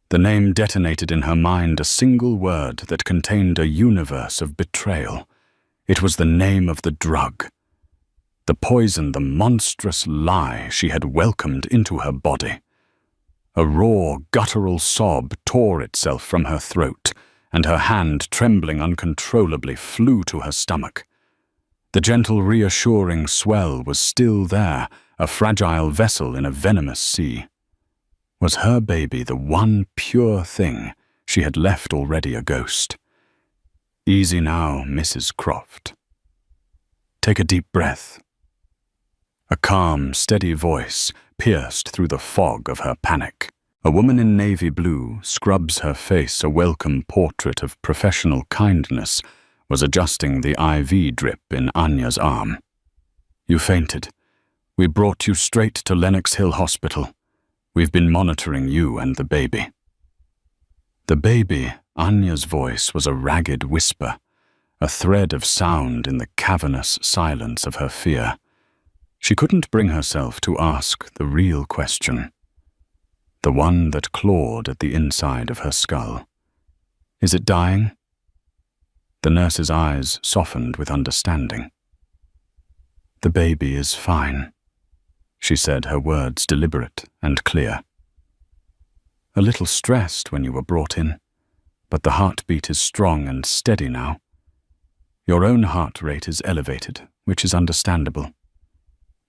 The name detonated in her mind a single word that contained a universe of betrayal. It was the name of the drug. The poison, the monstrous lie she had welcomed into her body. A raw, guttural sob tore itself from her throat, and her hand, trembling uncontrollably, flew to her stomach. The gentle, reassuring swell was still there, a fragile vessel in a venomous sea. Was her baby the one pure thing she had left already a ghost? Easy now, Mrs. Croft. Take a deep breath. A calm, steady voice pierced through the fog of her panic. A woman in navy blue scrubs her face, a welcome portrait of professional kindness, was adjusting the IV drip in Anya's arm. You fainted. We brought you straight to Lenox Hill Hospital. We've been monitoring you and the baby. The baby, Anya's voice was a ragged whisper, a thread of sound in the cavernous silence of her fear. She couldn't bring herself to ask the real question, the one that clawed at the inside of her skull. Is it dying? The nurse's eyes softened with understanding. The baby is fine, she said, her words deliberate and clear. A little stressed when you were brought in, but the heartbeat is strong and steady now. Your own heart rate is elevated, which is understandable.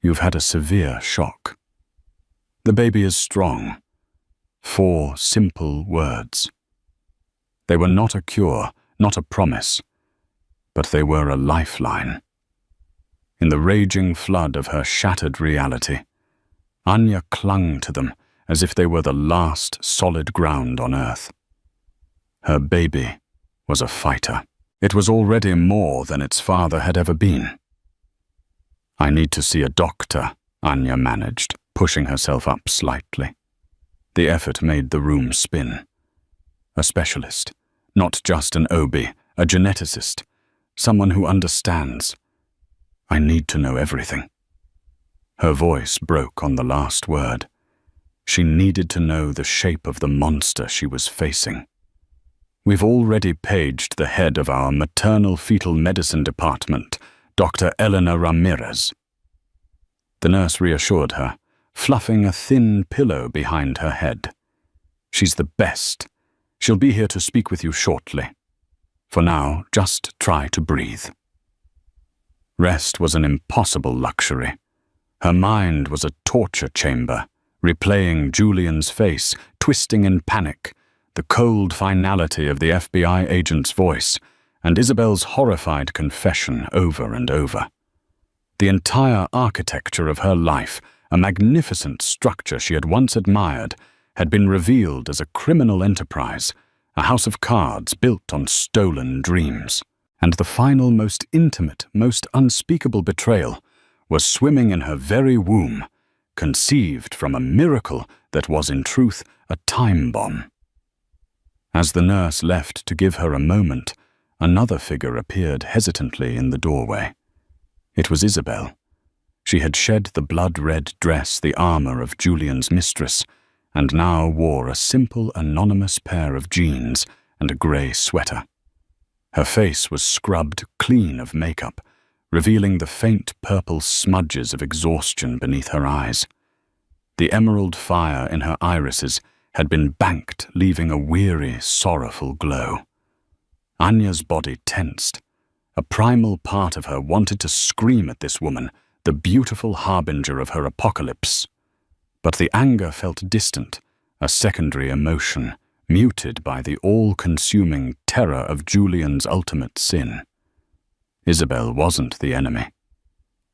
You've had a severe shock. The baby is strong. 4 simple words. They were not a cure, not a promise, but they were a lifeline. In the raging flood of her shattered reality, Anya clung to them as if they were the last solid ground on earth. Her baby was a fighter. It was already more than its father had ever been. I need to see a doctor, Anya managed, pushing herself up slightly. The effort made the room spin. A specialist, not just an OB, a geneticist, someone who understands. I need to know everything. Her voice broke on the last word. She needed to know the shape of the monster she was facing. We've already paged the head of our maternal fetal medicine department, Dr. Elena Ramirez. The nurse reassured her, fluffing a thin pillow behind her head. She's the best. She'll be here to speak with you shortly. For now, just try to breathe. Rest was an impossible luxury. Her mind was a torture chamber, replaying Julian's face, twisting in panic, the cold finality of the FBI agent's voice, and Isabel's horrified confession over and over. The entire architecture of her life, a magnificent structure she had once admired, had been revealed as a criminal enterprise, a house of cards built on stolen dreams. And the final, most intimate, most unspeakable betrayal was swimming in her very womb, conceived from a miracle that was in truth a time bomb. As the nurse left to give her a moment, another figure appeared hesitantly in the doorway. It was Isabel. She had shed the blood-red dress, the armor of Julian's mistress, and now wore a simple, anonymous pair of jeans and a grey sweater. Her face was scrubbed clean of makeup, revealing the faint purple smudges of exhaustion beneath her eyes. The emerald fire in her irises had been banked, leaving a weary, sorrowful glow. Anya's body tensed. A primal part of her wanted to scream at this woman, the beautiful harbinger of her apocalypse. But the anger felt distant, a secondary emotion, muted by the all-consuming terror of Julian's ultimate sin. Isabel wasn't the enemy.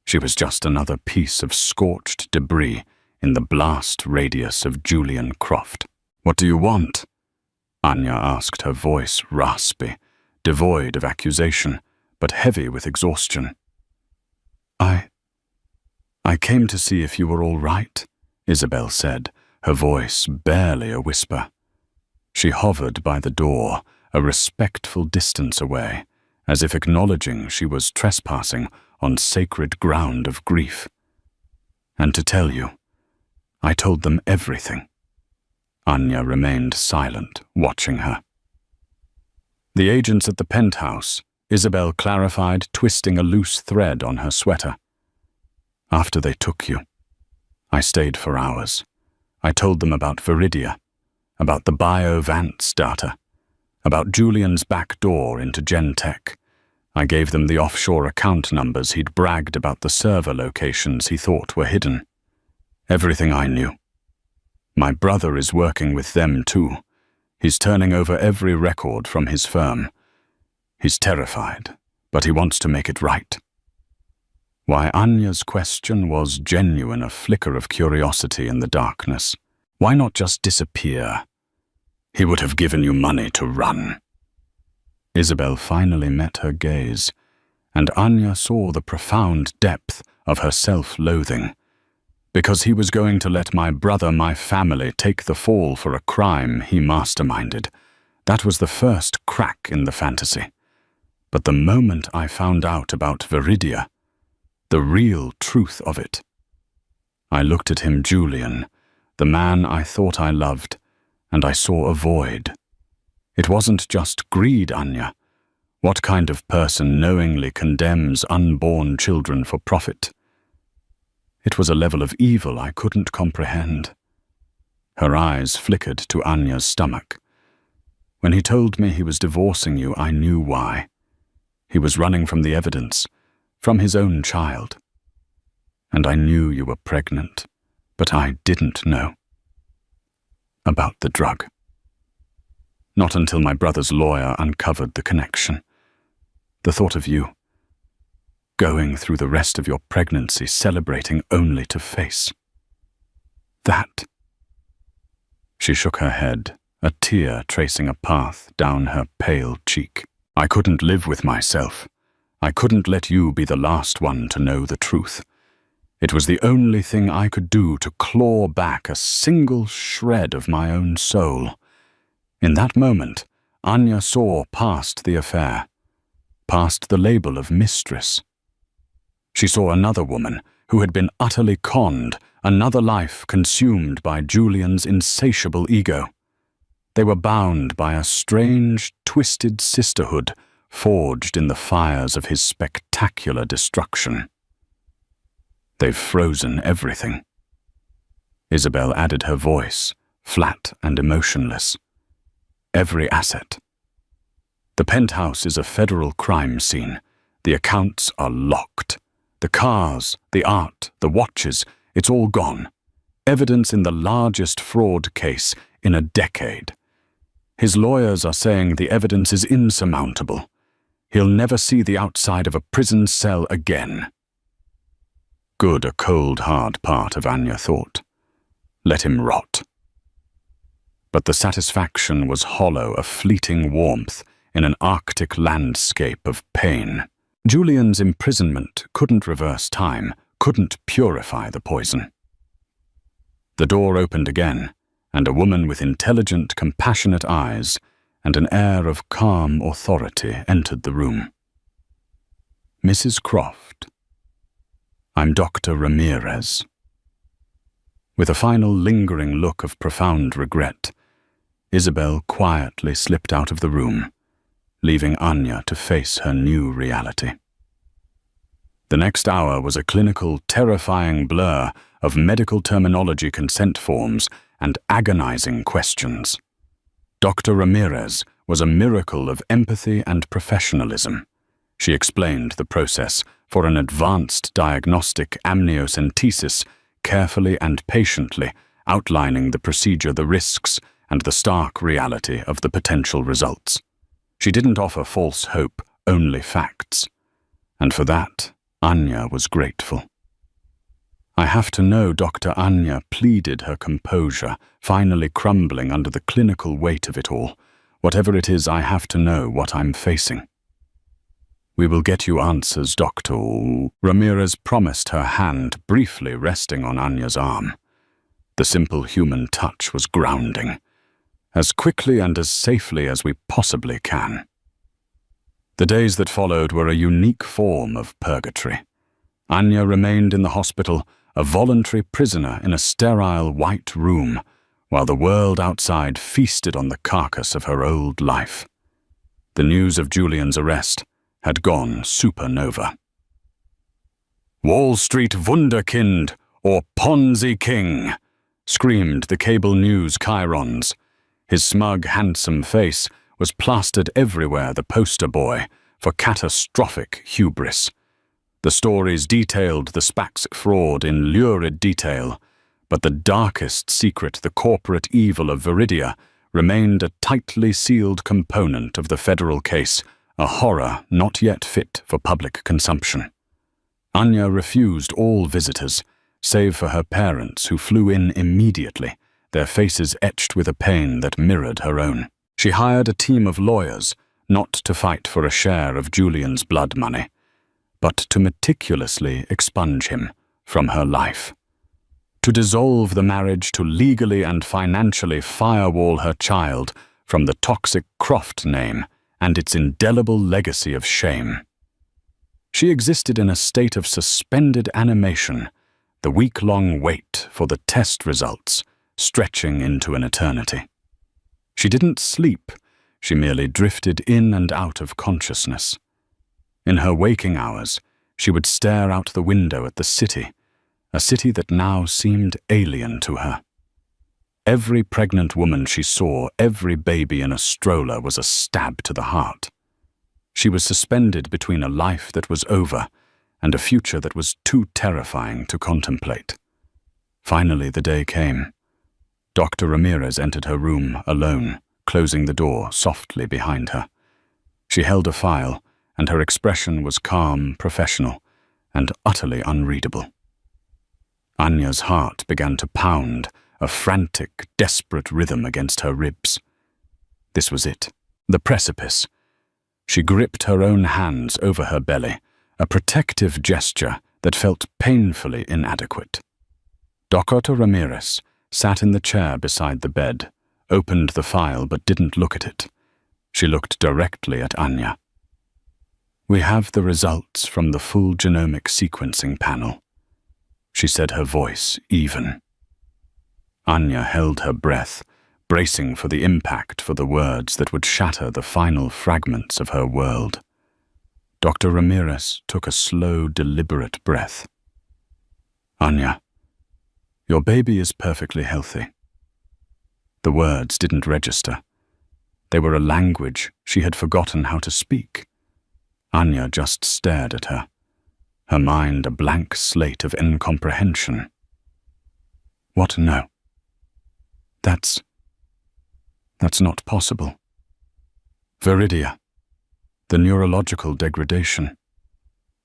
She was just another piece of scorched debris in the blast radius of Julian Croft. What do you want? Anya asked, her voice raspy, devoid of accusation, but heavy with exhaustion. I came to see if you were all right, Isabel said, her voice barely a whisper. She hovered by the door, a respectful distance away, as if acknowledging she was trespassing on sacred ground of grief. And to tell you, I told them everything. Anya remained silent, watching her. The agents at the penthouse, Isabel clarified, twisting a loose thread on her sweater. After they took you, I stayed for hours. I told them about Viridia, about the BioVance data, about Julian's back door into Gentech. I gave them the offshore account numbers he'd bragged about, the server locations he thought were hidden. Everything I knew. My brother is working with them too. He's turning over every record from his firm. He's terrified, but he wants to make it right. Why Anya's question was genuine, a flicker of curiosity in the darkness. Why not just disappear? He would have given you money to run. Isabel finally met her gaze, and Anya saw the profound depth of her self-loathing. Because he was going to let my brother, my family, take the fall for a crime he masterminded. That was the first crack in the fantasy. But the moment I found out about Viridia, the real truth of it, I looked at him, Julian, the man I thought I loved, and I saw a void. It wasn't just greed, Anya. What kind of person knowingly condemns unborn children for profit? It was a level of evil I couldn't comprehend. Her eyes flickered to Anya's stomach. When he told me he was divorcing you, I knew why. He was running from the evidence, from his own child. And I knew you were pregnant, but I didn't know about the drug. Not until my brother's lawyer uncovered the connection. The thought of you, going through the rest of your pregnancy celebrating only to face that. She shook her head, a tear tracing a path down her pale cheek. I couldn't live with myself. I couldn't let you be the last one to know the truth. It was the only thing I could do to claw back a single shred of my own soul. In that moment, Anya saw past the affair, past the label of mistress. She saw another woman who had been utterly conned, another life consumed by Julian's insatiable ego. They were bound by a strange, twisted sisterhood forged in the fires of his spectacular destruction. They've frozen everything. Isabel added her voice, flat and emotionless. Every asset. The penthouse is a federal crime scene. The accounts are locked. The cars, the art, the watches, it's all gone. Evidence in the largest fraud case in a decade. His lawyers are saying the evidence is insurmountable. He'll never see the outside of a prison cell again. Good, a cold, hard part of Anya thought. Let him rot. But the satisfaction was hollow, a fleeting warmth in an Arctic landscape of pain. Julian's imprisonment couldn't reverse time, couldn't purify the poison. The door opened again, and a woman with intelligent, compassionate eyes and an air of calm authority entered the room. Mrs. Croft. I'm Dr. Ramirez. With a final lingering look of profound regret, Isabel quietly slipped out of the room, leaving Anya to face her new reality. The next hour was a clinical, terrifying blur of medical terminology, consent forms, and agonizing questions. Dr. Ramirez was a miracle of empathy and professionalism. She explained the process for an advanced diagnostic amniocentesis, carefully and patiently outlining the procedure, the risks, and the stark reality of the potential results. She didn't offer false hope, only facts. And for that, Anya was grateful. I have to know, Dr. Anya pleaded, her composure finally crumbling under the clinical weight of it all. Whatever it is, I have to know what I'm facing. We will get you answers, Doctor. Ramirez promised, her hand briefly resting on Anya's arm. The simple human touch was grounding. As quickly and as safely as we possibly can. The days that followed were a unique form of purgatory. Anya remained in the hospital, a voluntary prisoner in a sterile white room, while the world outside feasted on the carcass of her old life. The news of Julian's arrest had gone supernova. Wall Street Wunderkind, or Ponzi King, screamed the cable news chyrons. His smug, handsome face was plastered everywhere, the poster boy for catastrophic hubris. The stories detailed the SPAC's fraud in lurid detail, but the darkest secret, the corporate evil of Viridia, remained a tightly sealed component of the federal case, a horror not yet fit for public consumption. Anya refused all visitors, save for her parents, who flew in immediately, their faces etched with a pain that mirrored her own. She hired a team of lawyers, not to fight for a share of Julian's blood money, but to meticulously expunge him from her life. To dissolve the marriage, to legally and financially firewall her child from the toxic Croft name and its indelible legacy of shame. She existed in a state of suspended animation, the week-long wait for the test results stretching into an eternity. She didn't sleep, she merely drifted in and out of consciousness. In her waking hours, she would stare out the window at the city, a city that now seemed alien to her. Every pregnant woman she saw, every baby in a stroller was a stab to the heart. She was suspended between a life that was over and a future that was too terrifying to contemplate. Finally, the day came. Dr. Ramirez entered her room alone, closing the door softly behind her. She held a file, and her expression was calm, professional, and utterly unreadable. Anya's heart began to pound, a frantic, desperate rhythm against her ribs. This was it, the precipice. She gripped her own hands over her belly, a protective gesture that felt painfully inadequate. Dr. Ramirez sat in the chair beside the bed, opened the file but didn't look at it. She looked directly at Anya. "We have the results from the full genomic sequencing panel," she said, her voice even. Anya held her breath, bracing for the impact, for the words that would shatter the final fragments of her world. Dr. Ramirez took a slow, deliberate breath. "Anya, your baby is perfectly healthy." The words didn't register. They were a language she had forgotten how to speak. Anya just stared at her, her mind a blank slate of incomprehension. "What? No. That's not possible. Viridia, the neurological degradation."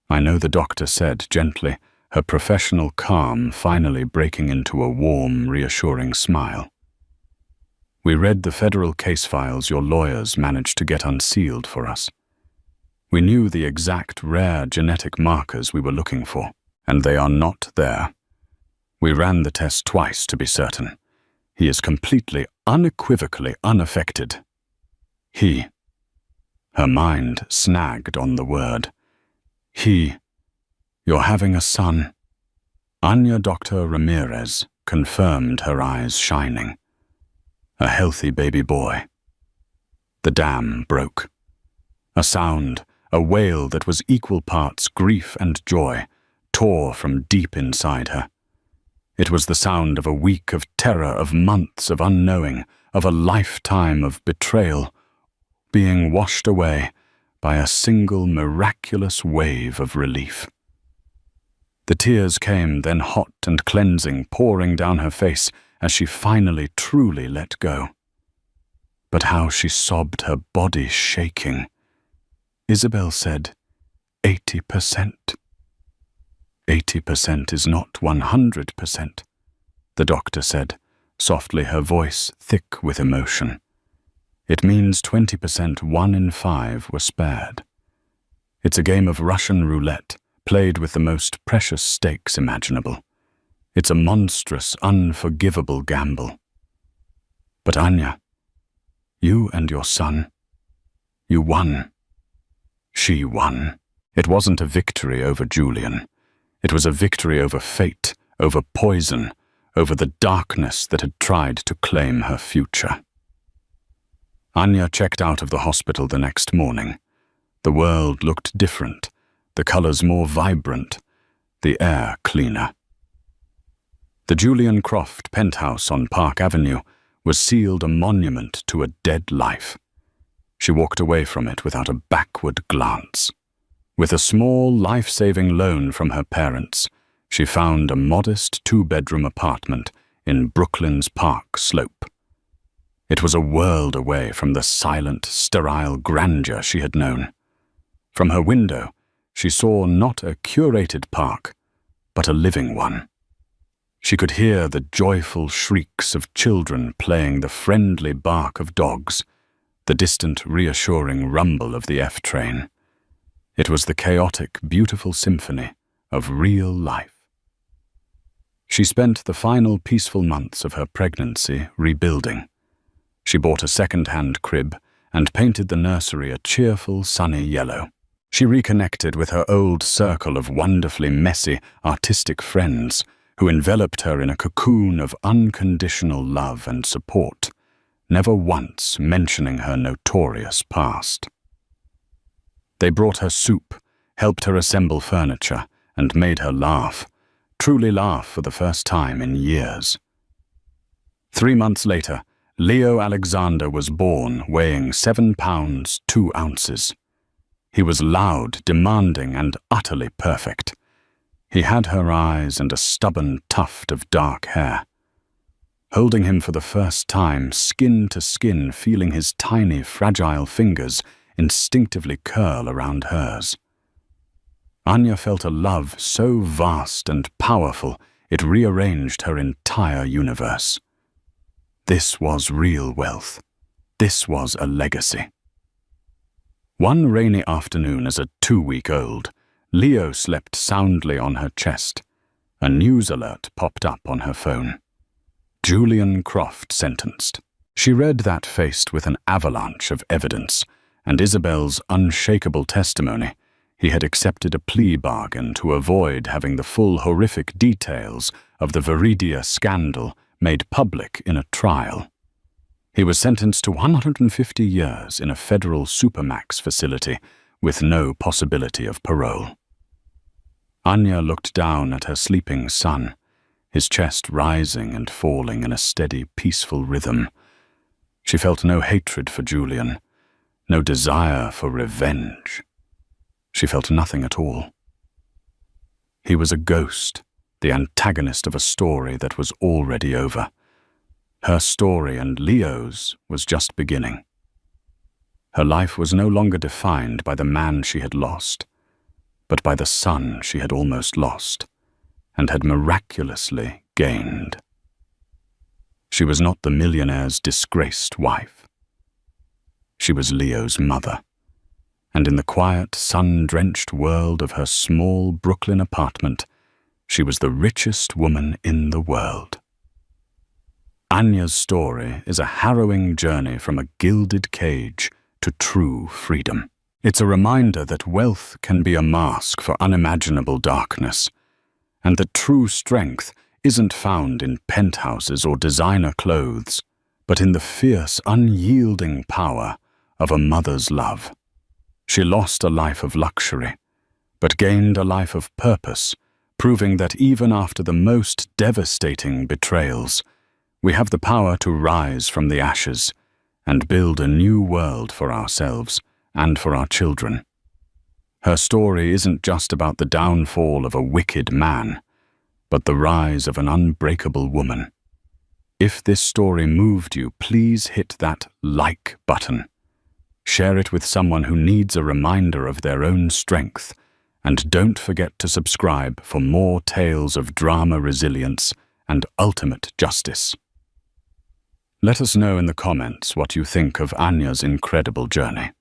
"I know," the doctor said gently, her professional calm finally breaking into a warm, reassuring smile. "We read the federal case files your lawyers managed to get unsealed for us. We knew the exact rare genetic markers we were looking for, and they are not there. We ran the test twice to be certain. He is completely, unequivocally unaffected. He." Her mind snagged on the word. "He. You're having a son." Anya Dr. Ramirez confirmed, her eyes shining. "A healthy baby boy." The dam broke. A sound, a wail that was equal parts grief and joy, tore from deep inside her. It was the sound of a week of terror, of months of unknowing, of a lifetime of betrayal, being washed away by a single miraculous wave of relief. The tears came, then hot and cleansing, pouring down her face as she finally truly let go. But how she sobbed, her body shaking. Isabel said, 80%. 80% is not 100%, the doctor said, softly, her voice thick with emotion. It means 20%, 1 in 5 were spared. It's a game of Russian roulette, played with the most precious stakes imaginable. It's a monstrous, unforgivable gamble. But Anya, you and your son, you won. She won. It wasn't a victory over Julian. It was a victory over fate, over poison, over the darkness that had tried to claim her future. Anya checked out of the hospital the next morning. The world looked different, the colors more vibrant, the air cleaner. The Julian Croft penthouse on Park Avenue was sealed a monument to a dead life. She walked away from it without a backward glance. With a small, life-saving loan from her parents, she found a modest two-bedroom apartment in Brooklyn's Park Slope. It was a world away from the silent, sterile grandeur she had known. From her window, she saw not a curated park, but a living one. She could hear the joyful shrieks of children playing the friendly bark of dogs, the distant, reassuring rumble of the F-train. It was the chaotic, beautiful symphony of real life. She spent the final peaceful months of her pregnancy rebuilding. She bought a second-hand crib and painted the nursery a cheerful, sunny yellow. She reconnected with her old circle of wonderfully messy, artistic friends who enveloped her in a cocoon of unconditional love and support, never once mentioning her notorious past. They brought her soup, helped her assemble furniture, and made her laugh, truly laugh for the first time in years. 3 months later, Leo Alexander was born, weighing 7 pounds 2 ounces. He was loud, demanding, and utterly perfect. He had her eyes and a stubborn tuft of dark hair. Holding him for the first time, skin to skin, feeling his tiny, fragile fingers instinctively curl around hers, Anya felt a love so vast and powerful it rearranged her entire universe. This was real wealth. This was a legacy. One rainy afternoon as a 2-week-old, Leo slept soundly on her chest. A news alert popped up on her phone. Julian Croft sentenced. She read that faced with an avalanche of evidence and Isabel's unshakable testimony, he had accepted a plea bargain to avoid having the full horrific details of the Viridia scandal made public in a trial. He was sentenced to 150 years in a federal supermax facility with no possibility of parole. Anya looked down at her sleeping son, his chest rising and falling in a steady, peaceful rhythm. She felt no hatred for Julian, no desire for revenge. She felt nothing at all. He was a ghost, the antagonist of a story that was already over. Her story and Leo's was just beginning. Her life was no longer defined by the man she had lost, but by the son she had almost lost and had miraculously gained. She was not the millionaire's disgraced wife. She was Leo's mother, and in the quiet, sun-drenched world of her small Brooklyn apartment, she was the richest woman in the world. Anya's story is a harrowing journey from a gilded cage to true freedom. It's a reminder that wealth can be a mask for unimaginable darkness, and that true strength isn't found in penthouses or designer clothes, but in the fierce, unyielding power of a mother's love. She lost a life of luxury, but gained a life of purpose, proving that even after the most devastating betrayals, we have the power to rise from the ashes and build a new world for ourselves and for our children. Her story isn't just about the downfall of a wicked man, but the rise of an unbreakable woman. If this story moved you, please hit that like button. Share it with someone who needs a reminder of their own strength, and don't forget to subscribe for more tales of drama, resilience, and ultimate justice. Let us know in the comments what you think of Anya's incredible journey.